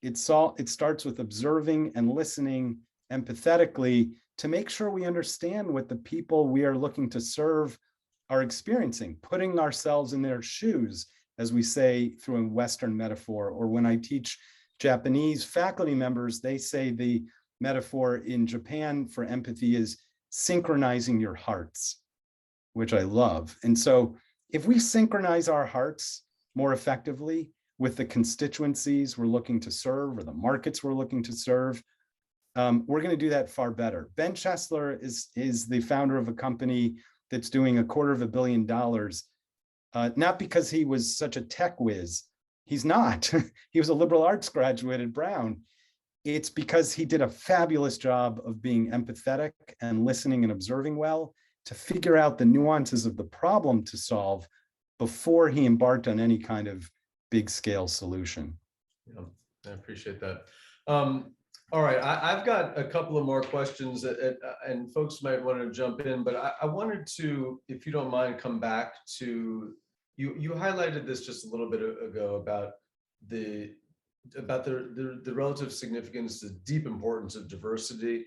it starts with observing and listening empathetically to make sure we understand what the people we are looking to serve are experiencing, putting ourselves in their shoes, as we say through a Western metaphor. Or when I teach Japanese faculty members, they say the metaphor in Japan for empathy is synchronizing your hearts, which I love. And so if we synchronize our hearts more effectively with the constituencies we're looking to serve or the markets we're looking to serve, we're going to do that far better. Ben Chesler is the founder of a company that's doing $250 million, not because he was such a tech whiz. He's not. He was a liberal arts graduate at Brown. It's because he did a fabulous job of being empathetic and listening and observing well to figure out the nuances of the problem to solve before he embarked on any kind of big scale solution. Yeah, I appreciate that. All right, I've got a couple of more questions and folks might want to jump in, but I wanted to, if you don't mind, come back to, you highlighted this just a little bit ago about the relative significance, the deep importance of diversity,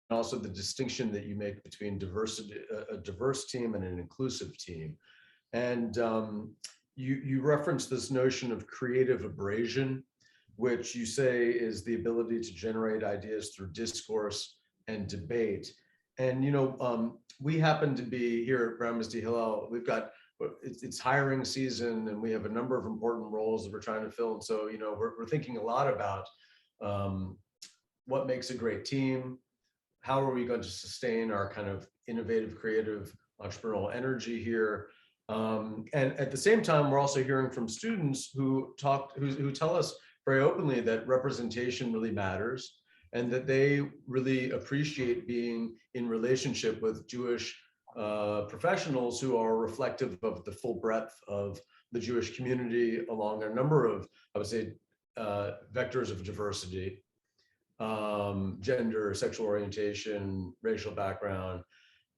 and also the distinction that you make between diversity, a diverse team and an inclusive team. And you referenced this notion of creative abrasion, which you say is the ability to generate ideas through discourse and debate. And we happen to be here at Brown Misty Hillel. We've got, it's hiring season, and we have a number of important roles that we're trying to fill. And so we're thinking a lot about what makes a great team. How are we going to sustain our kind of innovative, creative, entrepreneurial energy here? And at the same time, we're also hearing from students who tell us very openly that representation really matters and that they really appreciate being in relationship with Jewish professionals who are reflective of the full breadth of the Jewish community along a number of, I would say, vectors of diversity, gender, sexual orientation, racial background.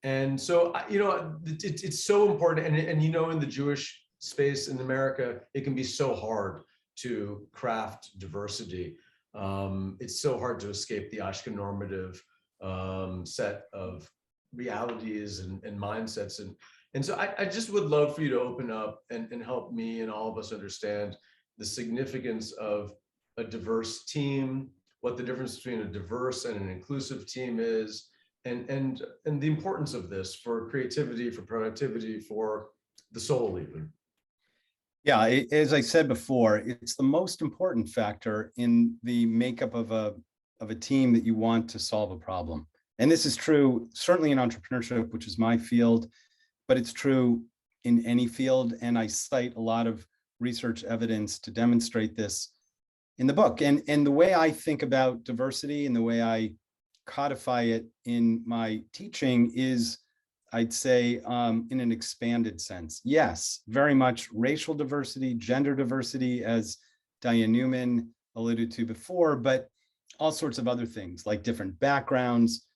And so, it's so important. And in the Jewish space in America, it can be so hard to craft diversity. It's so hard to escape the Ashken normative set of realities and mindsets. And so I just would love for you to open up and help me and all of us understand the significance of a diverse team, what the difference between a diverse and an inclusive team is, and the importance of this for creativity, for productivity, for the soul even. Yeah, as I said before, it's the most important factor in the makeup of a team that you want to solve a problem. And this is true certainly in entrepreneurship, which is my field, but it's true in any field. And I cite a lot of research evidence to demonstrate this in the book. And the way I think about diversity and the way I codify it in my teaching is, I'd say, in an expanded sense. Yes, very much racial diversity, gender diversity, as Diane Newman alluded to before, but all sorts of other things like different backgrounds,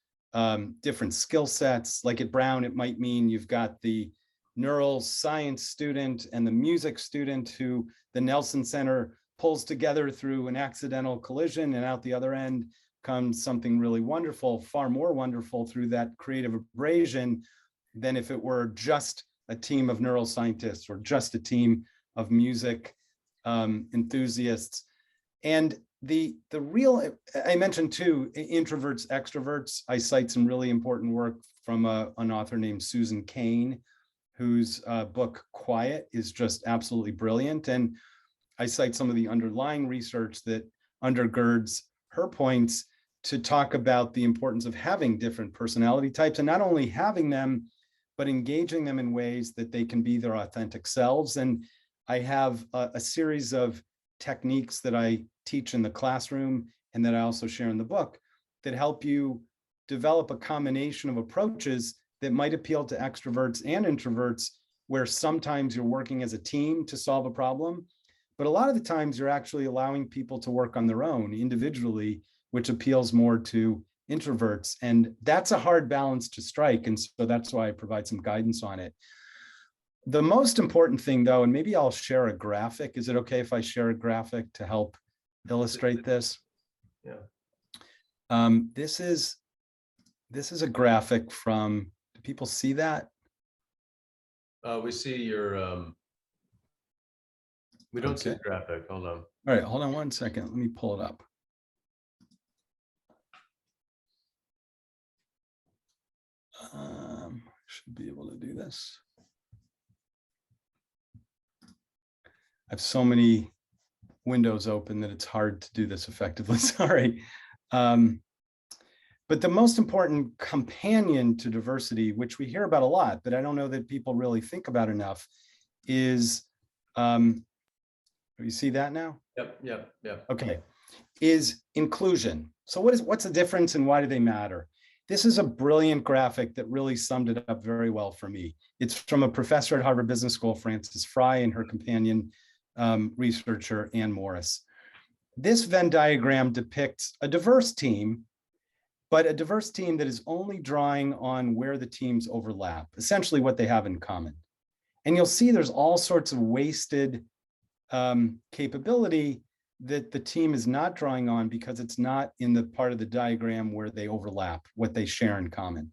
different skill sets. Like at Brown, it might mean you've got the neural science student and the music student who the Nelson Center pulls together through an accidental collision, and out the other end comes something really wonderful, far more wonderful through that creative abrasion than if it were just a team of neuroscientists or just a team of music enthusiasts. And the real, I mentioned too, introverts, extroverts. I cite some really important work from an author named Susan Cain, whose book Quiet is just absolutely brilliant. And I cite some of the underlying research that undergirds her points to talk about the importance of having different personality types, and not only having them, but engaging them in ways that they can be their authentic selves. And I have a series of techniques that I teach in the classroom and that I also share in the book that help you develop a combination of approaches that might appeal to extroverts and introverts, where sometimes you're working as a team to solve a problem, but a lot of the times you're actually allowing people to work on their own individually, which appeals more to introverts. And that's a hard balance to strike. And so that's why I provide some guidance on it. The most important thing though, and maybe I'll share a graphic. Is it okay if I share a graphic to help illustrate this? Yeah. This is a graphic from, do people see that? We see your, we don't see Okay. the graphic, hold on. All right, hold on one second. Let me pull it up. Should be able to do this. I have so many windows open that it's hard to do this effectively. Sorry. But the most important companion to diversity, which we hear about a lot, but I don't know that people really think about enough, is, you see that now? Yep. Okay, is inclusion. So what's the difference and why do they matter? This is a brilliant graphic that really summed it up very well for me. It's from a professor at Harvard Business School, Frances Frye, and her companion researcher, Ann Morris. This Venn diagram depicts a diverse team, but a diverse team that is only drawing on where the teams overlap, essentially what they have in common. And you'll see there's all sorts of wasted capability that the team is not drawing on because it's not in the part of the diagram where they overlap, what they share in common.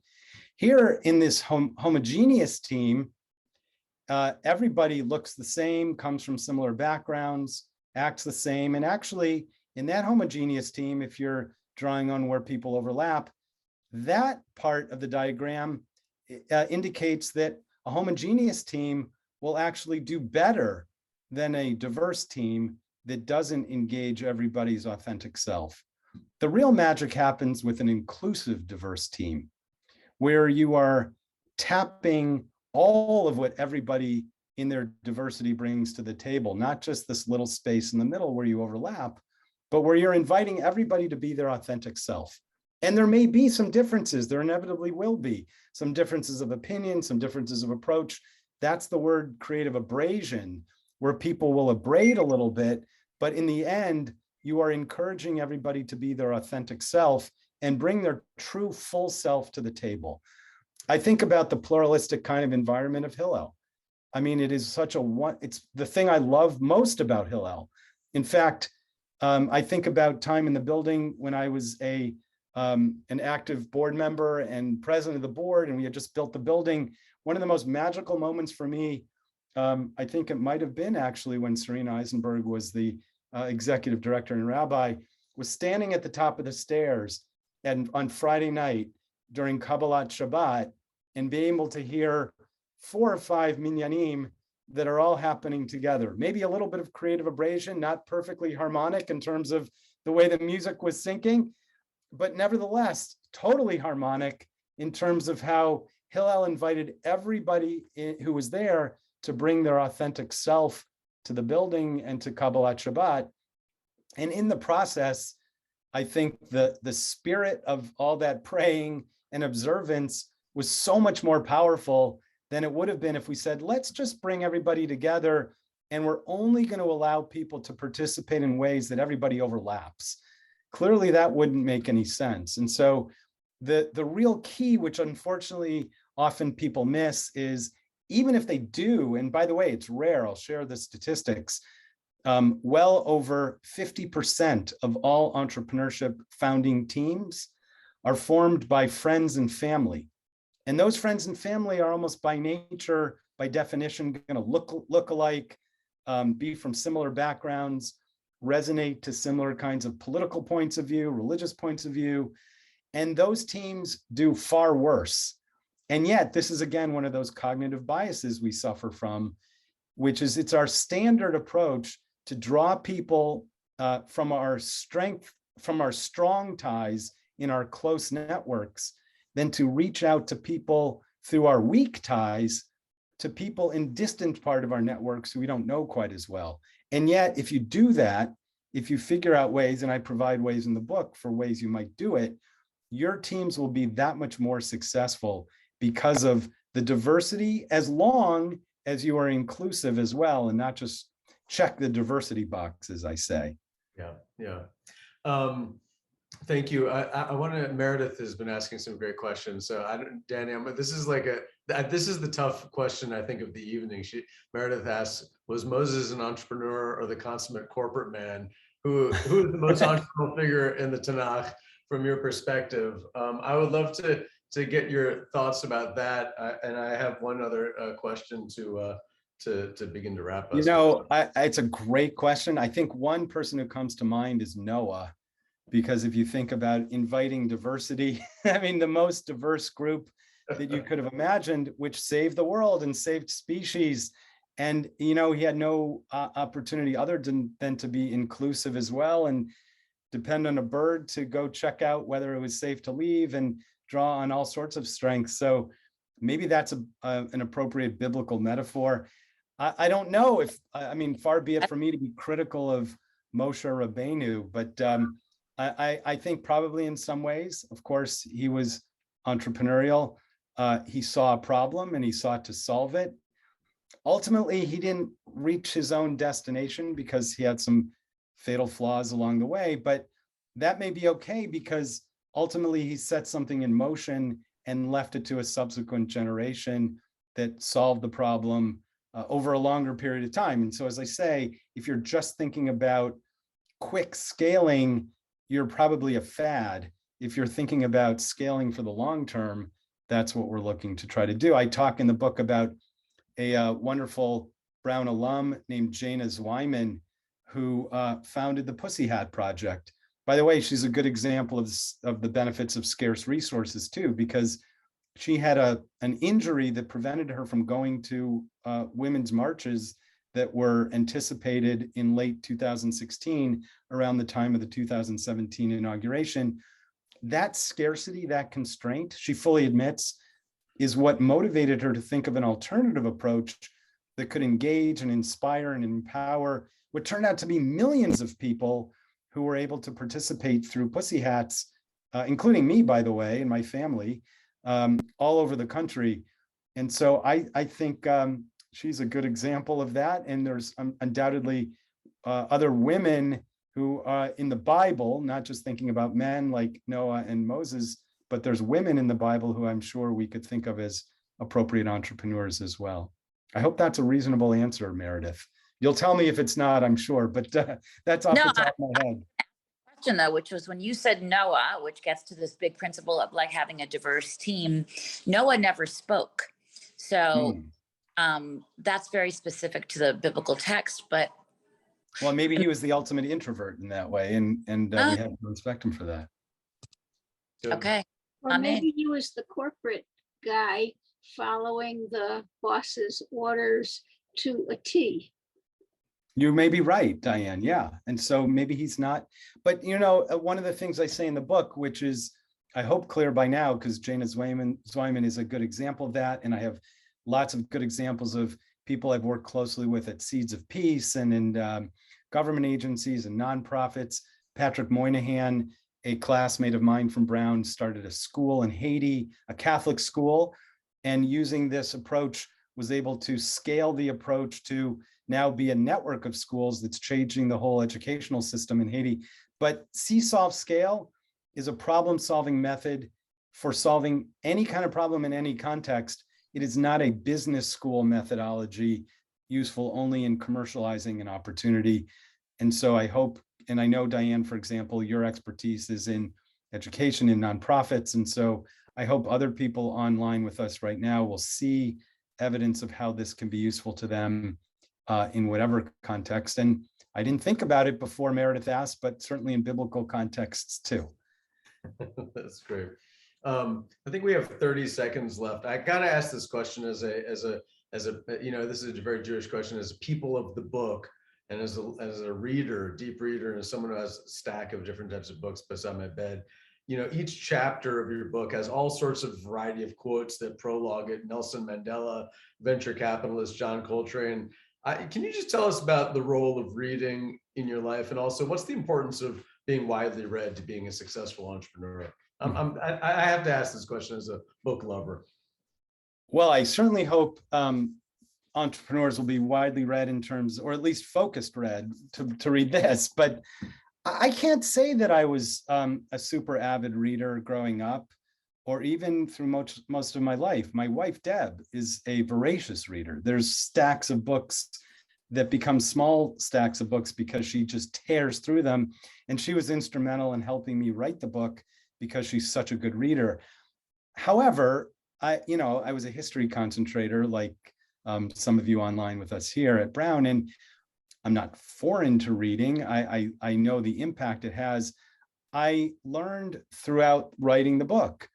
Here in this homogeneous team, everybody looks the same, comes from similar backgrounds, acts the same. And actually, in that homogeneous team, if you're drawing on where people overlap, that part of the diagram indicates that a homogeneous team will actually do better than a diverse team that doesn't engage everybody's authentic self. The real magic happens with an inclusive diverse team, where you are tapping all of what everybody in their diversity brings to the table, not just this little space in the middle where you overlap, but where you're inviting everybody to be their authentic self. And there may be some differences, there inevitably will be some differences of opinion, some differences of approach. That's the word creative abrasion, where people will abrade a little bit, but in the end, you are encouraging everybody to be their authentic self and bring their true full self to the table. I think about the pluralistic kind of environment of Hillel. I mean, it is such it's the thing I love most about Hillel. In fact, I think about time in the building when I was an active board member and president of the board, and we had just built the building. One of the most magical moments for me, I think it might have been actually when Serena Eisenberg was the executive director and rabbi, was standing at the top of the stairs and on Friday night during Kabbalat Shabbat and being able to hear 4 or 5 minyanim that are all happening together. Maybe a little bit of creative abrasion, not perfectly harmonic in terms of the way the music was syncing, but nevertheless, totally harmonic in terms of how Hillel invited everybody who was there to bring their authentic self to the building and to Kabbalat Shabbat. And in the process, I think the spirit of all that praying and observance was so much more powerful than it would have been if we said, let's just bring everybody together and we're only going to allow people to participate in ways that everybody overlaps. Clearly, that wouldn't make any sense. And so the real key, which unfortunately often people miss, is even if they do, and by the way, it's rare, I'll share the statistics, well over 50% of all entrepreneurship founding teams are formed by friends and family. And those friends and family are almost by nature, by definition, going to look alike, be from similar backgrounds, resonate to similar kinds of political points of view, religious points of view. And those teams do far worse. And yet, this is again one of those cognitive biases we suffer from, which is it's our standard approach to draw people from our strength, from our strong ties in our close networks, than to reach out to people through our weak ties to people in distant part of our networks who we don't know quite as well. And yet, if you do that, if you figure out ways, and I provide ways in the book for ways you might do it, your teams will be that much more successful because of the diversity, as long as you are inclusive as well, and not just check the diversity box, as I say. Yeah. Thank you. I want to. Meredith has been asking some great questions. So, Danny, this is the tough question I think of the evening. Meredith asks, "Was Moses an entrepreneur or the consummate corporate man? Who is the most entrepreneurial figure in the Tanakh from your perspective?" I would love to get your thoughts about that. And I have one other question to begin to wrap us. It's a great question. I think one person who comes to mind is Noah. Because if you think about inviting diversity, I mean, the most diverse group that you could have imagined, which saved the world and saved species. And, he had no opportunity other than to be inclusive as well and depend on a bird to go check out whether it was safe to leave and draw on all sorts of strengths. So maybe that's an appropriate biblical metaphor. I don't know far be it for me to be critical of Moshe Rabbeinu, but I think probably in some ways, of course, he was entrepreneurial. He saw a problem and he sought to solve it. Ultimately, he didn't reach his own destination because he had some fatal flaws along the way, but that may be okay because ultimately he set something in motion and left it to a subsequent generation that solved the problem over a longer period of time. And so, as I say, if you're just thinking about quick scaling, you're probably a fad. If you're thinking about scaling for the long term, that's what we're looking to try to do. I talk in the book about a wonderful Brown alum named Jana Zweiman, who founded the Pussy Hat Project. By the way, she's a good example of the benefits of scarce resources too, because she had an injury that prevented her from going to women's marches that were anticipated in late 2016, around the time of the 2017 inauguration. That scarcity, that constraint, she fully admits, is what motivated her to think of an alternative approach that could engage and inspire and empower what turned out to be millions of people who were able to participate through Pussy Hats, including me, by the way, and my family, all over the country. And so I think she's a good example of that. And there's undoubtedly other women who in the Bible, not just thinking about men like Noah and Moses, but there's women in the Bible who I'm sure we could think of as appropriate entrepreneurs as well. I hope that's a reasonable answer, Meredith. You'll tell me if it's not, I'm sure, but that's off the top of my head. Question though, which was when you said Noah, which gets to this big principle of like having a diverse team, Noah never spoke. So that's very specific to the biblical text, but. Well, maybe he was the ultimate introvert in that way, and we have to respect him for that. Okay. Or maybe he was the corporate guy following the boss's orders to a T. You may be right, Diane. Yeah. And so maybe he's not, but one of the things I say in the book, which is, I hope clear by now, because Jana Zweiman is a good example of that. And I have lots of good examples of people I've worked closely with at Seeds of Peace and in government agencies and nonprofits. Patrick Moynihan, a classmate of mine from Brown, started a school in Haiti, a Catholic school, and using this approach was able to scale the approach to now be a network of schools that's changing the whole educational system in Haiti. But See-Solve Scale is a problem-solving method for solving any kind of problem in any context. It is not a business school methodology useful only in commercializing an opportunity. And so I hope, and I know, Diane, for example, your expertise is in education in nonprofits. And so I hope other people online with us right now will see evidence of how this can be useful to them in whatever context. And I didn't think about it before Meredith asked, but certainly in biblical contexts too. That's great. I think we have 30 seconds left. I gotta ask this question as a, this is a very Jewish question, as people of the book, and as a reader, deep reader, and as someone who has a stack of different types of books beside my bed, each chapter of your book has all sorts of variety of quotes that prologue it. Nelson Mandela, venture capitalist John Coltrane. Can you just tell us about the role of reading in your life, and also what's the importance of being widely read to being a successful entrepreneur? I have to ask this question as a book lover. Well, I certainly hope entrepreneurs will be widely read in terms, or at least focused read to read this, but I can't say that I was a super avid reader growing up, or even through most of my life. My wife, Deb, is a voracious reader. There's stacks of books that become small stacks of books because she just tears through them. And she was instrumental in helping me write the book because she's such a good reader. However, I was a history concentrator, like some of you online with us here at Brown, and I'm not foreign to reading. I know the impact it has. I learned throughout writing the book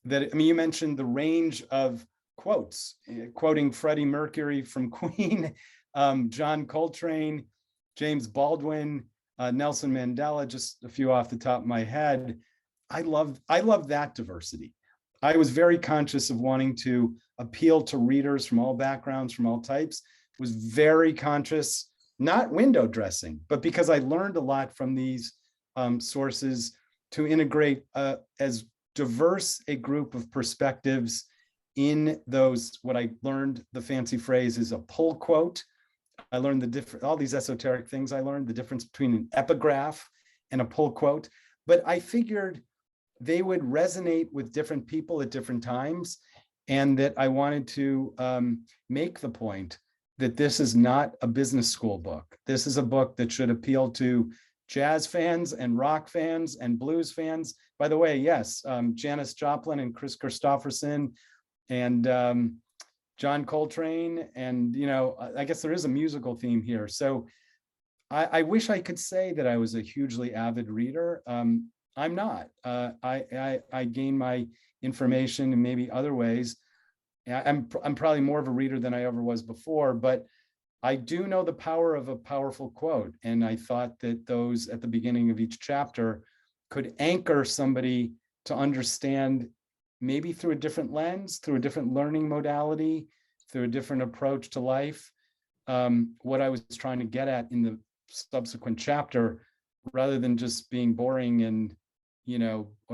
that, you mentioned the range of quotes, quoting Freddie Mercury from Queen, John Coltrane, James Baldwin, Nelson Mandela, just a few off the top of my head. I love that diversity. I was very conscious of wanting to appeal to readers from all backgrounds, from all types, was very conscious, not window dressing, but because I learned a lot from these sources to integrate as diverse a group of perspectives in those, what I learned, the fancy phrase is a pull quote. I learned all these esoteric things. I learned the difference between an epigraph and a pull quote, but I figured they would resonate with different people at different times, and that I wanted to make the point that this is not a business school book. This is a book that should appeal to jazz fans and rock fans and blues fans. By the way, yes, Janis Joplin and Chris Christopherson and John Coltrane, and I guess there is a musical theme here. So I wish I could say that I was a hugely avid reader. I'm not. I gain my information in maybe other ways. I'm probably more of a reader than I ever was before, but I do know the power of a powerful quote. And I thought that those at the beginning of each chapter could anchor somebody to understand, maybe through a different lens, through a different learning modality, through a different approach to life, what I was trying to get at in the subsequent chapter, rather than just being boring and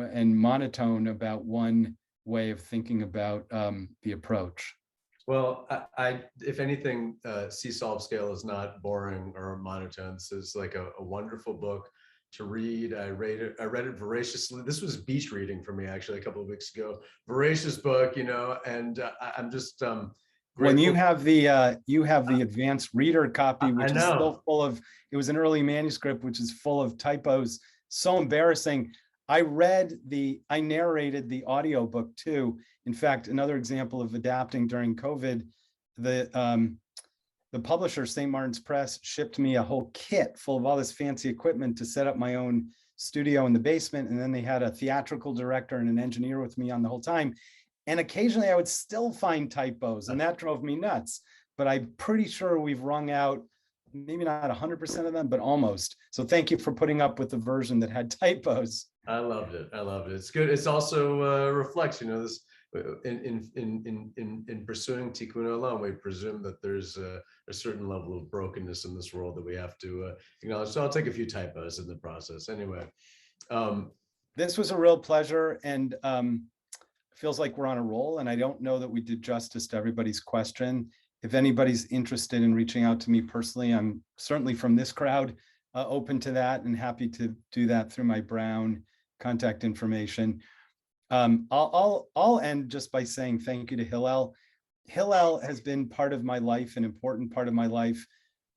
monotone about one way of thinking about the approach. Well, if anything, See-Solve Scale is not boring or monotone. This is like a wonderful book to read. I read it voraciously. This was beach reading for me actually a couple of weeks ago. Voracious book, and I'm just when you have the advanced reader copy, which is still full of, it was an early manuscript, which is full of typos, so embarrassing. I narrated the audiobook too. In fact, another example of adapting during COVID, the publisher, St. Martin's Press, shipped me a whole kit full of all this fancy equipment to set up my own studio in the basement. And then they had a theatrical director and an engineer with me on the whole time. And occasionally I would still find typos, and that drove me nuts. but I'm pretty sure we've wrung out maybe not 100% of them, but almost. So thank you for putting up with the version that had typos. I loved it. I loved it. It's good. It's also reflects, this in pursuing Tikkun alone, we presume that there's a certain level of brokenness in this world that we have to acknowledge. So I'll take a few typos in the process. Anyway, this was a real pleasure, and feels like we're on a roll. And I don't know that we did justice to everybody's question. If anybody's interested in reaching out to me personally, I'm certainly from this crowd open to that and happy to do that through my Brown contact information. I'll end just by saying thank you to Hillel. Hillel has been part of my life, an important part of my life,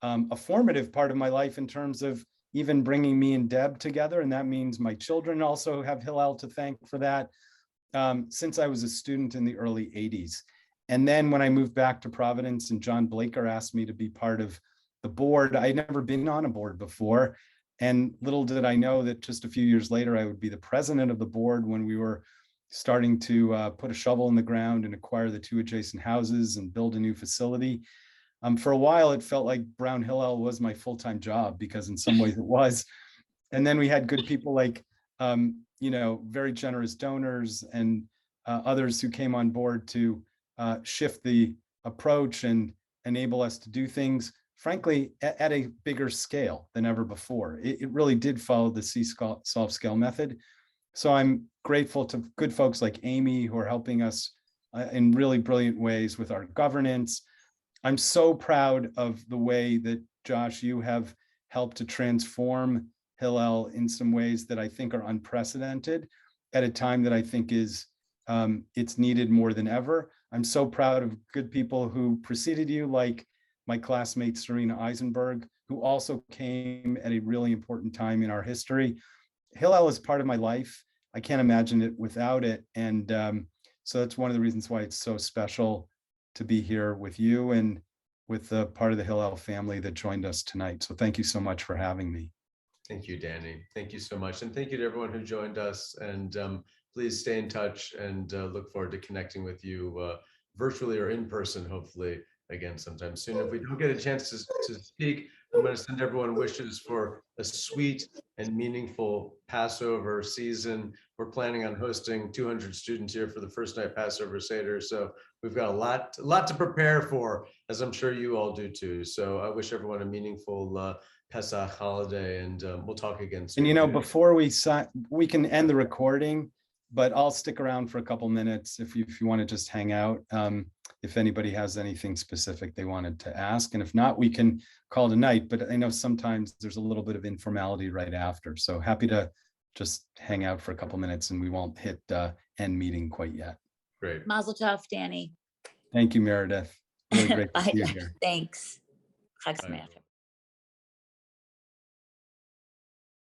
a formative part of my life in terms of even bringing me and Deb together. And that means my children also have Hillel to thank for that, since I was a student in the early 80s. And then when I moved back to Providence and John Blaker asked me to be part of the board, I'd never been on a board before. And little did I know that just a few years later, I would be the president of the board when we were starting to put a shovel in the ground and acquire the 2 adjacent houses and build a new facility. For a while, it felt like Brown Hillel was my full-time job, because in some ways it was. And then we had good people like, very generous donors and others who came on board to shift the approach and enable us to do things, frankly, at a bigger scale than ever before. It really did follow the solve scale method. So I'm grateful to good folks like Amy, who are helping us in really brilliant ways with our governance. I'm so proud of the way that, Josh, you have helped to transform Hillel in some ways that I think are unprecedented at a time that I think is it's needed more than ever. I'm so proud of good people who preceded you, like my classmate Serena Eisenberg, who also came at a really important time in our history. Hillel is part of my life. I can't imagine it without it. And so that's one of the reasons why it's so special to be here with you and with the part of the Hillel family that joined us tonight. So thank you so much for having me. thank you, Danny. Thank you so much. And thank you to everyone who joined us. And please stay in touch, and look forward to connecting with you virtually or in person, hopefully again sometime soon. If we don't get a chance to speak, I'm going to send everyone wishes for a sweet and meaningful Passover season. We're planning on hosting 200 students here for the first night Passover Seder. So we've got a lot to prepare for, as I'm sure you all do too. So I wish everyone a meaningful Pesach holiday, and we'll talk again soon. And before we sign, we can end the recording, but I'll stick around for a couple minutes if you want to just hang out. If anybody has anything specific they wanted to ask, and if not, we can call it a night. But I know sometimes there's a little bit of informality right after, so happy to just hang out for a couple minutes, and we won't hit end meeting quite yet. Great. Mazel tov, Danny. Thank you, Meredith. Really great to Bye. see you here. Thanks. Chag Bye. Sameach.